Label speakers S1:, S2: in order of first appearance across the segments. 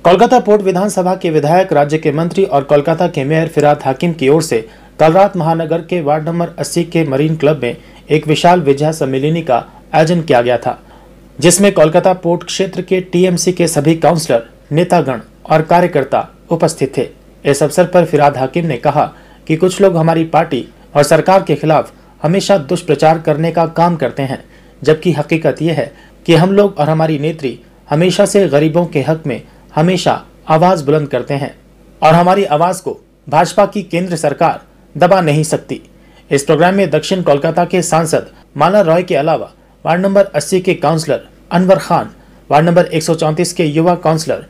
S1: Kolkata port विधानसभा के विधायक, राज्य के मंत्री और कोलकाता के मेयर फिरहाद हाकिम की ओर से कल रात महानगर के वार्ड नंबर 80 के मरीन क्लब में एक विशाल विजय सम्मेलनी का आयोजन किया गया था, जिसमें कोलकाता पोर्ट क्षेत्र के टीएमसी के सभी काउंसलर, नेतागण और कार्यकर्ता उपस्थित थे। इस अवसर पर फिरहाद हाकिम ने कहा कि कुछ लोग हमारी पार्टी और सरकार के खिलाफ हमेशा दुष्प्रचार करने का काम करते हैं, जबकि हकीकत यह है कि हम लोग और हमारी नेत्री हमेशा से गरीबों के हक में हमेशा आवाज बुलंद करते हैं और हमारी आवाज को भाजपा की केंद्र सरकार दबा नहीं सकती। इस प्रोग्राम में दक्षिण कोलकाता के सांसद माला रॉय के अलावा वार्ड नंबर 80 के counsellor Anwar Khan, ward number 134 के युवा counsellor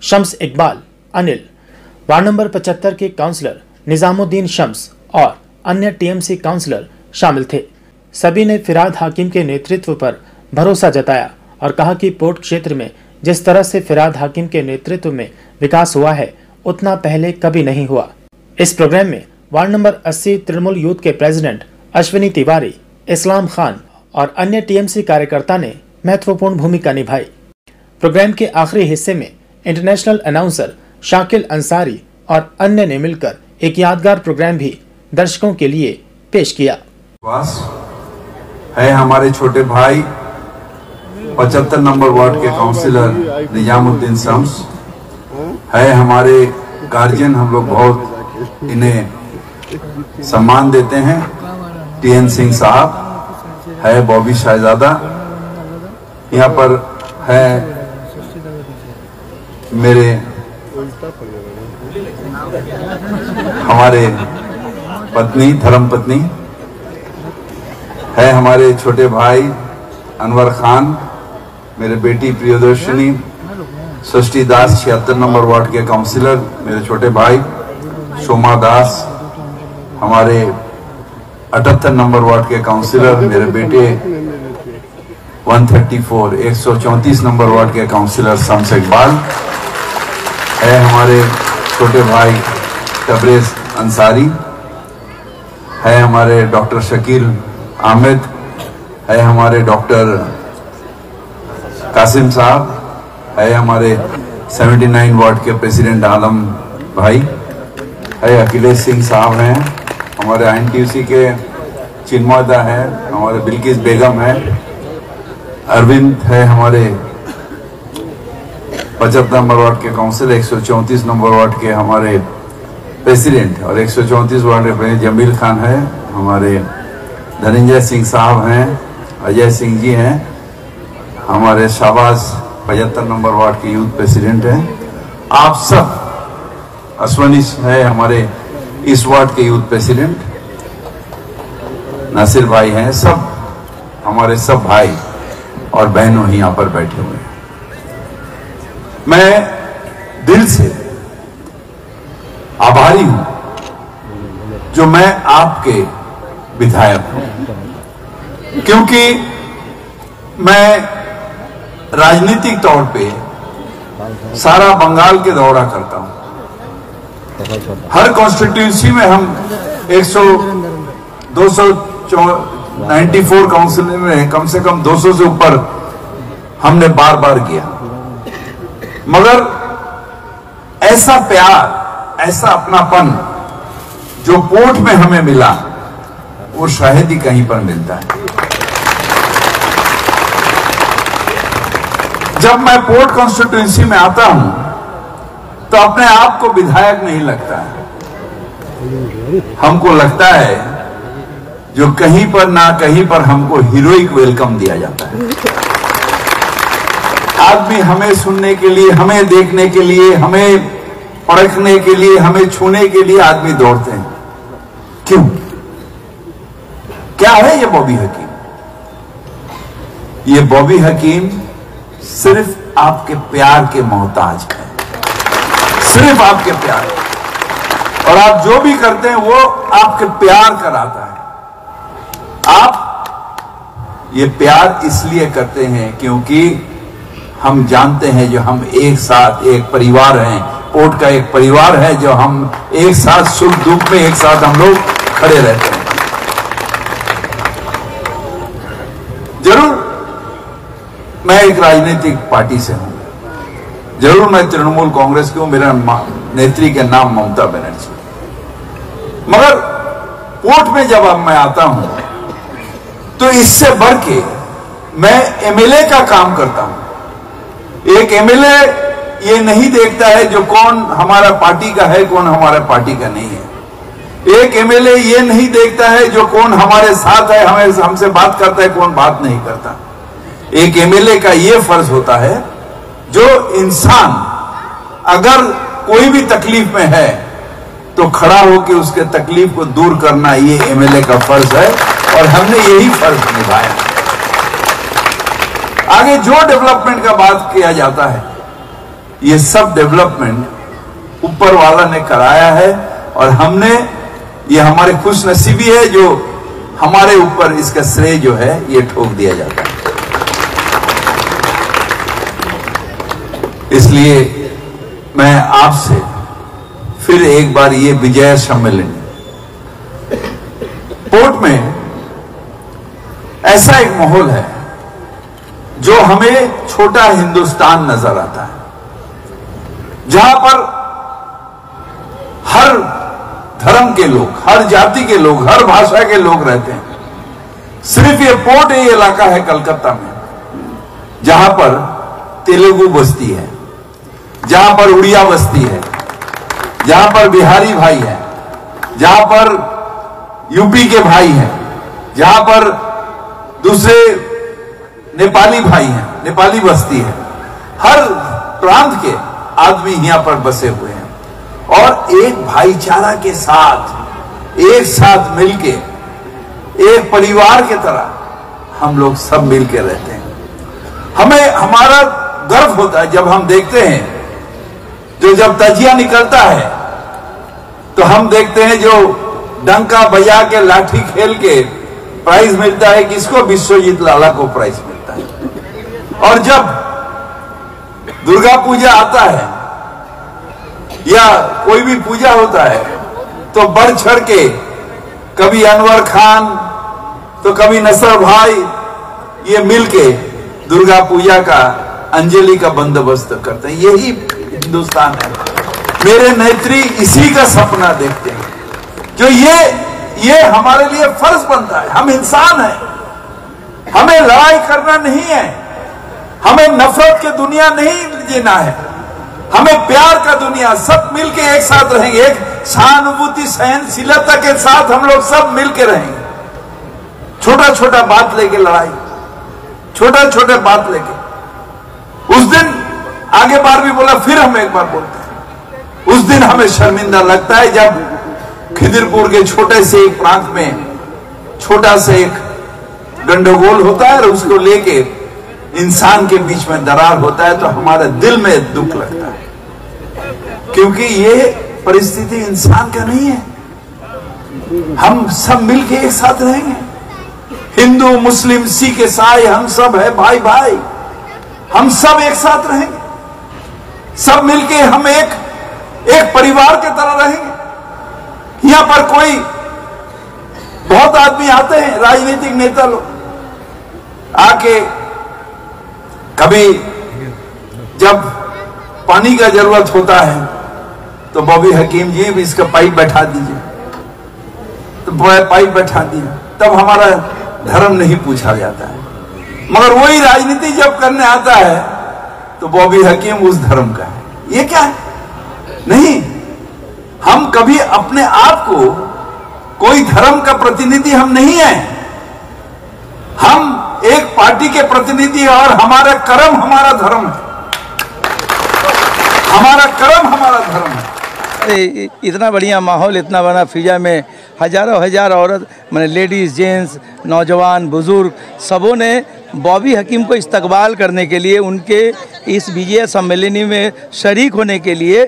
S1: Shams Iqbal Anil, ward number 75 के काउंसलर निजामुद्दीन शम्स और अन्य टीएमसी काउंसलर शामिल थे। सभी ने फिरहाद हाकिम के नेतृत्व पर भरोसा जताया और कहा कि पोर्ट क्षेत्र में जिस तरह से फिरहाद हाकिम के नेतृत्व में विकास हुआ है, उतना पहले कभी नहीं हुआ। इस प्रोग्राम में वार्ड नंबर 80 तृणमूल यूथ के प्रेसिडेंट अश्विनी तिवारी, इस्लाम खान और अन्य टीएमसी कार्यकर्ता ने महत्वपूर्ण भूमिका निभाई। प्रोग्राम के आखिरी हिस्से में इंटरनेशनल अनाउंसर शाकिल अंसारी और अन्य ने मिलकर एक यादगार प्रोग्राम भी दर्शकों के लिए पेश किया।
S2: है हमारे छोटे भाई 75 नंबर वार्ड के काउंसिलर निजामुद्दीन शम्स, है हमारे गार्जियन, हम लोग बहुत इन्हें सम्मान देते हैं, टीएन सिंह साहब, है बॉबी शाहजादा, यहाँ पर है मेरे हमारे पत्नी, धर्म पत्नी, है हमारे छोटे भाई अनवर खान, मेरे बेटी प्रियदर्शनी, सृष्टि दास 76 नंबर वार्ड के काउंसिलर, मेरे छोटे भाई सोमा दास, हमारे 78 नंबर वार्ड के काउंसिलर, मेरे बेटे 134 नंबर वार्ड के काउंसिलर शम्स इकबाल, है हमारे छोटे भाई तबरेज अंसारी, है हमारे डॉक्टर शकील आमिद, है हमारे डॉक्टर कासिम साहब, है हमारे 79 वार्ड के प्रेसिडेंट आलम भाई, है अखिलेश सिंह साहब हैं, हमारे INTUC के चिन्मयदा है, हमारे बिल्किस बेगम है, अरविंद है हमारे 75 नंबर वार्ड के काउंसिल, 134 नंबर वार्ड के हमारे प्रेसिडेंट और 134 वार्ड के जमील खान है, हमारे धनंजय सिंह साहब हैं, अजय सिंह जी हैं, हमारे शाहबाज 75 नंबर वार्ड के यूथ प्रेसिडेंट हैं, आप सब, अश्वनी है हमारे इस वार्ड के यूथ प्रेसिडेंट, नासिर भाई हैं, सब हमारे सब भाई और बहनों ही यहाँ पर बैठे हुए हैं। मैं दिल से आभारी हूं जो मैं आपके विधायक हूं, क्योंकि मैं राजनीतिक तौर पे सारा बंगाल के दौरा करता हूं। हर कॉन्स्टिट्यूंसी में हम 294 काउंसिल में कम से कम 200 से ऊपर हमने बार बार किया, मगर ऐसा प्यार, ऐसा अपनापन जो पोर्ट में हमें मिला, वो शायद ही कहीं पर मिलता है। जब मैं पोर्ट कॉन्स्टिट्यूंसी में आता हूं तो अपने आप को विधायक नहीं लगता है, हमको लगता है जो कहीं पर ना कहीं पर हमको हीरोइक वेलकम दिया जाता है। आदमी हमें सुनने के लिए, हमें देखने के लिए, हमें परखने के लिए, हमें छूने के लिए आदमी दौड़ते हैं। क्यों? क्या है ये बॉबी हकीम? ये बॉबी हकीम सिर्फ आपके प्यार के मोहताज है, सिर्फ आपके प्यार, और आप जो भी करते हैं वो आपके प्यार कराता है। आप ये प्यार इसलिए करते हैं क्योंकि हम जानते हैं जो हम एक साथ एक परिवार हैं, पोर्ट का एक परिवार है, जो हम एक साथ सुख दुख में एक साथ हम लोग खड़े रहते हैं। जरूर मैं एक राजनीतिक पार्टी से हूं, जरूर मैं तृणमूल कांग्रेस की हूं, मेरा नेत्री के नाम ममता बनर्जी। मगर वोट में जब अब मैं आता हूं तो इससे बढ़ के मैं एमएलए का काम करता हूं। एक एमएलए ये नहीं देखता है जो कौन हमारा पार्टी का है, कौन हमारा पार्टी का नहीं है। एक एमएलए ये नहीं देखता है जो कौन हमारे साथ है, हमसे बात करता है, कौन बात नहीं करता। एक एमएलए का ये फर्ज होता है जो इंसान अगर कोई भी तकलीफ में है तो खड़ा होकर उसके तकलीफ को दूर करना ये एमएलए का फर्ज है, और हमने यही फर्ज निभाया। आगे जो डेवलपमेंट का बात किया जाता है, ये सब डेवलपमेंट ऊपर वाला ने कराया है, और हमने, ये हमारे खुशनसीबी है जो हमारे ऊपर इसका श्रेय जो है ये ठोक दिया जाता है। इसलिए मैं आपसे फिर एक बार ये विजय सम्मेलन, पोर्ट में ऐसा एक माहौल है जो हमें छोटा हिंदुस्तान नजर आता है, जहां पर हर धर्म के लोग, हर जाति के लोग, हर भाषा के लोग रहते हैं। सिर्फ ये पोर्ट ये इलाका है कलकत्ता में जहां पर तेलुगु बस्ती है, जहां पर उड़िया बस्ती है, जहां पर बिहारी भाई है, जहां पर यूपी के भाई हैं, जहां पर दूसरे नेपाली भाई हैं, नेपाली बस्ती है। हर प्रांत के आदमी यहां पर बसे हुए हैं, और एक भाईचारा के साथ, एक साथ मिलके, एक परिवार की तरह हम लोग सब मिलके रहते हैं। हमें, हमारा गर्व होता है जब हम देखते हैं, जो जब तजिया निकलता है तो हम देखते हैं जो डंका बजा के, लाठी खेल के प्राइज मिलता है, किसको? विश्वजीत लाला को प्राइज मिलता है। और जब दुर्गा पूजा आता है या कोई भी पूजा होता है तो बढ़ चढ़ के कभी अनवर खान तो कभी नसर भाई ये मिलके दुर्गा पूजा का अंजलि का बंदोबस्त करते हैं। यही हिंदुस्तान है। मेरे नेत्री इसी का सपना देखते हैं, जो ये हमारे लिए फर्ज बनता है। हम इंसान हैं, हमें लड़ाई करना नहीं है, हमें नफरत की दुनिया नहीं जीना है, हमें प्यार का दुनिया, सब मिलके एक साथ रहेंगे, एक सहानुभूति सहनशीलता के साथ हम लोग सब मिलके रहेंगे। छोटा छोटा बात लेके लड़ाई, छोटा छोटा बात लेके, उस दिन आगे बार भी बोला, फिर हम एक बार बोलते हैं, उस दिन हमें शर्मिंदा लगता है जब खिदिरपुर के छोटे से एक प्रांत में छोटा से एक गंडगोल होता है और उसको लेके इंसान के बीच में दरार होता है, तो हमारे दिल में दुख लगता है, क्योंकि ये परिस्थिति इंसान का नहीं है। हम सब मिलके एक साथ रहेंगे, हिंदू मुस्लिम सिख ईसाई हम सब है भाई भाई, हम सब एक साथ रहेंगे, सब मिलके हम एक परिवार के तरह रहेंगे। यहां पर कोई बहुत आदमी आते हैं, राजनीतिक नेता लोग आके, कभी जब पानी का जरूरत होता है तो बॉबी हकीम जी इसका पाइप बैठा दीजिए, तो पाइप बैठा दिया, तब हमारा धर्म नहीं पूछा जाता है। मगर वही राजनीति जब करने आता है तो बॉबी हकीम उस धर्म का है। ये क्या है? नहीं, हम कभी अपने आप को कोई धर्म का प्रतिनिधि हम नहीं है, हम एक पार्टी के प्रतिनिधि, और हमारा कर्म हमारा धर्म है, हमारा कर्म हमारा धर्म है।
S3: इतना बढ़िया माहौल, इतना बड़ा फिजा में हजारों हजार औरत, मैंने लेडीज़, जेंट्स, नौजवान, बुजुर्ग, सबों ने बॉबी हकीम को इस्तकबाल करने के लिए, उनके इस विजय सम्मेलनी में शरीक होने के लिए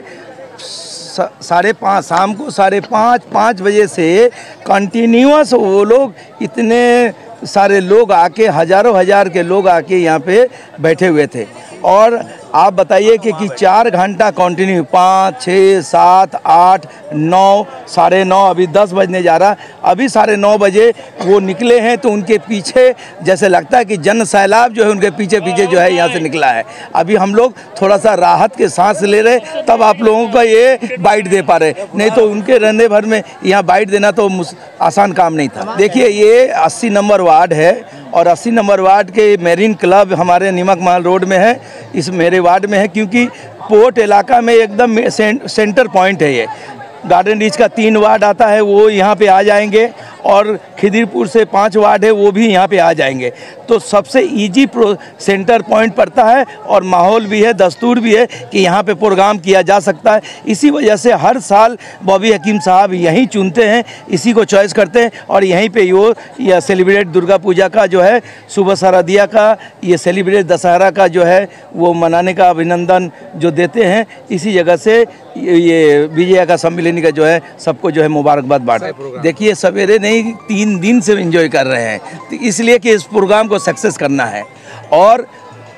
S3: 5:30 शाम को 5:30 बजे से कंटिन्यूअस वो लोग, इतने सारे लोग आके, हजारों हजार के लोग आके यहाँ पे बैठे हुए थे। और आप बताइए कि 4 घंटा कंटिन्यू 5, 6, 7, 8, 9, 9:30 अभी 10 बजने जा रहा। अभी 9:30 बजे वो निकले हैं तो उनके पीछे जैसे लगता है कि जन सैलाब जो है उनके पीछे पीछे जो है यहाँ से निकला है। अभी हम लोग थोड़ा सा राहत के सांस ले रहे, तब आप लोगों का ये बाइट दे पा रहे, नहीं तो उनके रहने भर में यहाँ बाइट देना तो आसान काम नहीं था। देखिए ये 80 नंबर वार्ड है और 80 नंबर वार्ड के मेरीन क्लब हमारे नीमक महल रोड में है, इस मेरे वार्ड में है, क्योंकि पोर्ट इलाका में एकदम सेंटर पॉइंट है। ये गार्डन रीच का 3 वार्ड आता है, वो यहाँ पे आ जाएंगे और खिदिरपुर से 5 वार्ड है, वो भी यहाँ पे आ जाएंगे। तो सबसे इजी सेंटर पॉइंट पड़ता है और माहौल भी है, दस्तूर भी है कि यहाँ पे प्रोग्राम किया जा सकता है। इसी वजह से हर साल बॉबी हकीम साहब यहीं चुनते हैं, इसी को चॉइस करते हैं और यहीं पे वो यह सेलिब्रेट दुर्गा पूजा का जो है, सुबह सरदिया का, ये सेलिब्रेट दशहरा का जो है वो मनाने का अभिनंदन जो देते हैं। इसी जगह से ये विजया का सम्मेलनी का जो है सबको जो है मुबारकबाद बांटे। देखिए सवेरे नहीं 3 दिन से एंजॉय कर रहे हैं, तो इसलिए कि इस प्रोग्राम को सक्सेस करना है और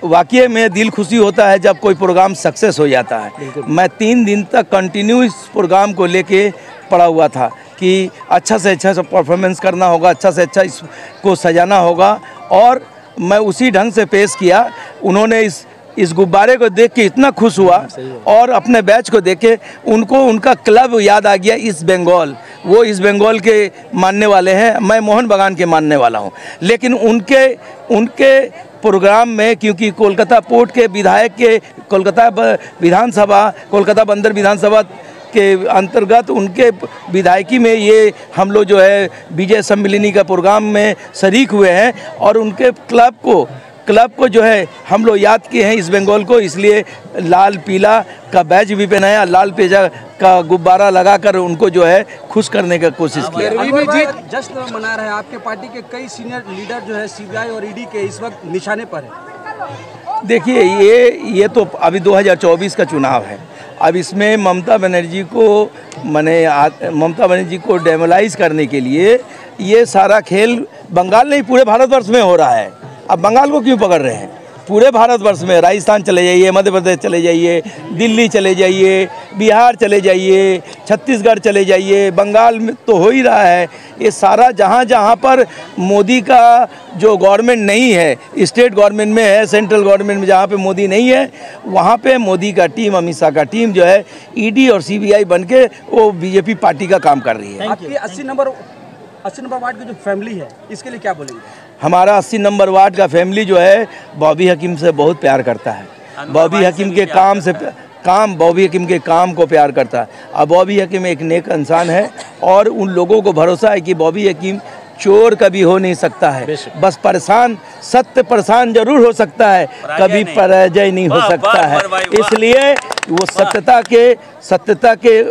S3: वाकई में दिल खुशी होता है जब कोई प्रोग्राम सक्सेस हो जाता है। मैं 3 दिन तक कंटिन्यू इस प्रोग्राम को लेके पड़ा हुआ था कि अच्छा से अच्छा परफॉर्मेंस करना होगा, अच्छा से अच्छा इसको सजाना होगा और मैं उसी ढंग से पेश किया। उन्होंने इस गुब्बारे को देख के इतना खुश हुआ और अपने बैच को देख के उनको उनका क्लब याद आ गया, ईस्ट बंगाल। वो ईस्ट बंगाल के मानने वाले हैं, मैं मोहन बागान के मानने वाला हूं, लेकिन उनके प्रोग्राम में क्योंकि कोलकाता पोर्ट के विधायक के कोलकाता बंदर विधानसभा के अंतर्गत उनके विधायकी में ये हम लोग जो है विजय सम्मेलनी का प्रोग्राम में शरीक हुए हैं और उनके क्लब को जो है हम लोग याद किए हैं इस बंगाल को, इसलिए लाल पीला का बैज भी पहनाया, लाल पेजा का गुब्बारा लगाकर उनको जो है खुश करने का कोशिश किया।
S4: जश्न मना रहे हैं, आपके पार्टी के कई सीनियर लीडर जो है सीबीआई और ईडी के इस वक्त निशाने पर है।
S3: देखिए ये तो अभी 2024 का चुनाव है, अब इसमें ममता बनर्जी को डेमोलाइज करने के लिए ये सारा खेल बंगाल नहीं पूरे भारतवर्ष में हो रहा है। अब बंगाल को क्यों पकड़ रहे हैं? पूरे भारतवर्ष में राजस्थान चले जाइए, मध्य प्रदेश चले जाइए, दिल्ली चले जाइए, बिहार चले जाइए, छत्तीसगढ़ चले जाइए, बंगाल में तो हो ही रहा है। ये सारा जहाँ पर मोदी का जो गवर्नमेंट नहीं है, स्टेट गवर्नमेंट में है, सेंट्रल गवर्नमेंट में जहाँ पे मोदी नहीं है, वहाँ पे मोदी का टीम, अमित शाह का टीम जो है ईडी और सीबीआई बन के वो बीजेपी पार्टी का काम कर रही है।
S4: आपकी 80 नंबर वार्ड की जो फैमिली है, इसके लिए क्या बोलेंगे?
S3: हमारा 80 नंबर वार्ड का फैमिली जो है बॉबी हकीम से बहुत प्यार करता है। बॉबी हकीम के बॉबी हकीम के काम को प्यार करता है। अब बॉबी हकीम एक नेक इंसान है और उन लोगों को भरोसा है कि बॉबी हकीम चोर कभी हो नहीं सकता है, बस सत्य परेशान जरूर हो सकता है, कभी पराजय नहीं हो सकता है। इसलिए वो सत्यता के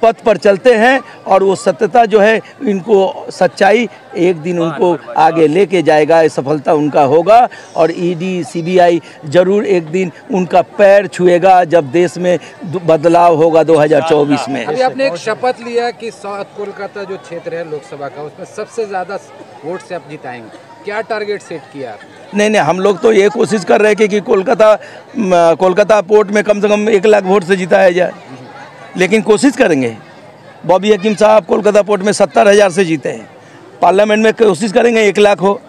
S3: पथ पर चलते हैं और वो सत्यता जो है इनको सच्चाई एक दिन उनको आगे लेके जाएगा, सफलता उनका होगा और ईडी सीबीआई जरूर एक दिन उनका पैर छुएगा जब देश में बदलाव होगा 2024 में।
S5: अभी आपने एक शपथ लिया कि साउथ कोलकाता जो क्षेत्र है लोकसभा का, उसमें सबसे ज़्यादा वोट से आप जिताएंगे, क्या टारगेट सेट किया?
S3: नहीं, हम लोग तो ये कोशिश कर रहे हैं कि कोलकाता पोर्ट में कम से कम 1 लाख वोट से जिताया जाए, लेकिन कोशिश करेंगे। बॉबी हकीम साहब कोलकाता पोर्ट में 70,000 से जीते हैं, पार्लियामेंट में कोशिश करेंगे 1 लाख हो।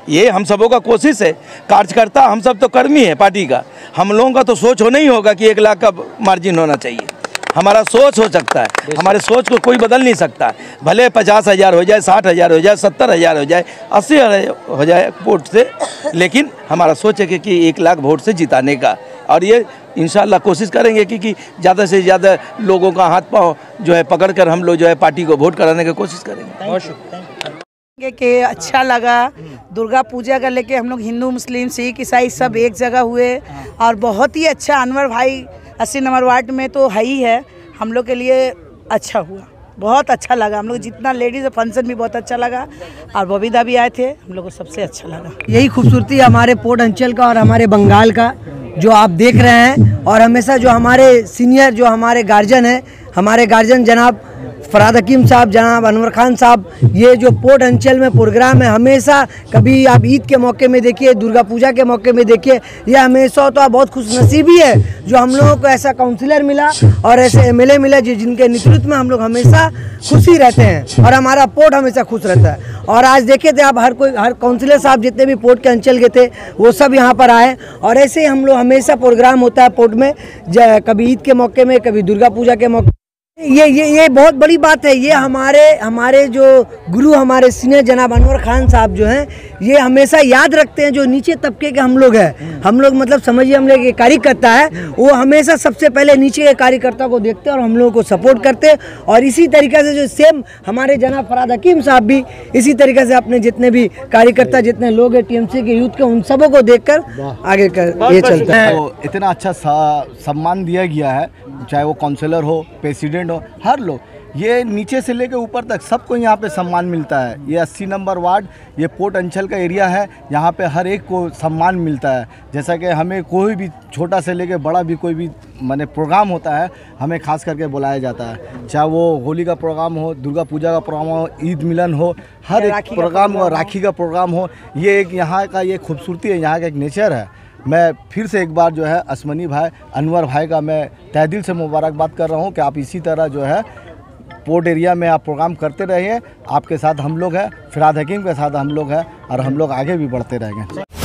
S3: ये हम सबों का कोशिश है, कार्यकर्ता हम सब तो कर्मी है पार्टी का, हम लोगों का तो सोच होना ही होगा कि 1 लाख का मार्जिन होना चाहिए। हमारा सोच हो सकता है, हमारे सोच को कोई बदल नहीं सकता, भले 50,000 हो जाए, 60,000 हो जाए, 70,000 हो जाए, 80,000 हो जाए वोट से, लेकिन हमारा सोच है कि 1 लाख वोट से जिताने का, और ये इंशाल्लाह कोशिश करेंगे कि ज़्यादा से ज़्यादा लोगों का हाथ पांव जो है पकड़कर हम लोग जो है पार्टी को वोट कराने की कोशिश करेंगे।
S4: बहुत शुक्रिया।
S6: के अच्छा लगा, दुर्गा पूजा का लेके हम लोग हिंदू मुस्लिम सिख ईसाई सब एक जगह हुए और बहुत ही अच्छा। अनवर भाई 80 नंबर वार्ड में तो है ही है, हम लोग के लिए अच्छा हुआ, बहुत अच्छा लगा। हम लोग जितना लेडीज़ फंक्शन भी बहुत अच्छा लगा और बबीदा भी आए थे, हम लोग को सबसे अच्छा लगा।
S7: यही खूबसूरती हमारे पोर्ट अंचल का और हमारे बंगाल का जो आप देख रहे हैं, और हमेशा जो हमारे सीनियर जो हमारे गार्जियन हैं हमारे गार्जियन जनाब फरहाद हकीम साहब, जनाब अनवर खान साहब, ये जो पोर्ट अंचल में प्रोग्राम है, हमेशा कभी आप ईद के मौके में देखिए, दुर्गा पूजा के मौके में देखिए, ये हमेशा तो बहुत खुशनसीबी है जो हम लोगों को ऐसा काउंसलर मिला और ऐसे एमएलए मिला जिनके नेतृत्व में हम लोग हमेशा खुशी रहते हैं और हमारा पोर्ट हमेशा खुश रहता है। और आज देखे थे आप, हर काउंसलर साहब जितने भी पोर्ट के अंचल के थे वो सब यहाँ पर आए और ऐसे ही हम लोग हमेशा प्रोग्राम होता है पोर्ट में, कभी ईद के मौके में, कभी दुर्गा पूजा के मौके। ये बहुत बड़ी बात है। ये हमारे जो गुरु, हमारे सीनियर जनाब अनवर खान साहब जो हैं, ये हमेशा याद रखते हैं जो नीचे तबके के हम लोग हैं, हम लोग मतलब समझिए हम लोग एक कार्यकर्ता है, वो हमेशा सबसे पहले नीचे के कार्यकर्ता को देखते हैं और हम लोगों को सपोर्ट करते हैं। और इसी तरीके से जो सेम हमारे जनाब फरहाद हकीम साहब भी इसी तरीके से अपने जितने भी कार्यकर्ता, जितने लोग हैं टीएमसी के यूथ के, उन सबों को देख कर आगे ये चलता है।
S3: तो इतना अच्छा सम्मान दिया गया है, चाहे वो काउंसलर हो, प्रेसिडेंट हो, हर लोग, ये नीचे से लेकर ऊपर तक सबको यहाँ पे सम्मान मिलता है। ये 80 नंबर वार्ड, ये पोर्ट अंचल का एरिया है, यहाँ पे हर एक को सम्मान मिलता है। जैसा कि हमें कोई भी छोटा से लेकर बड़ा भी कोई भी माने प्रोग्राम होता है, हमें खास करके बुलाया जाता है, चाहे वो होली का प्रोग्राम हो, दुर्गा पूजा का प्रोग्राम हो, ईद मिलन हो, हर एक प्रोग्राम हो, राखी का प्रोग्राम हो। ये एक यहाँ का ये खूबसूरती है, यहाँ का एक नेचर है। मैं फिर से एक बार जो है असमनी भाई, अनवर भाई का मैं तहे दिल से मुबारकबाद कर रहा हूँ कि आप इसी तरह जो है पोर्ट एरिया में आप प्रोग्राम करते रहिए। आपके साथ हम लोग हैं, फरहाद हकीम के साथ हम लोग हैं और हम लोग आगे भी बढ़ते रहेंगे।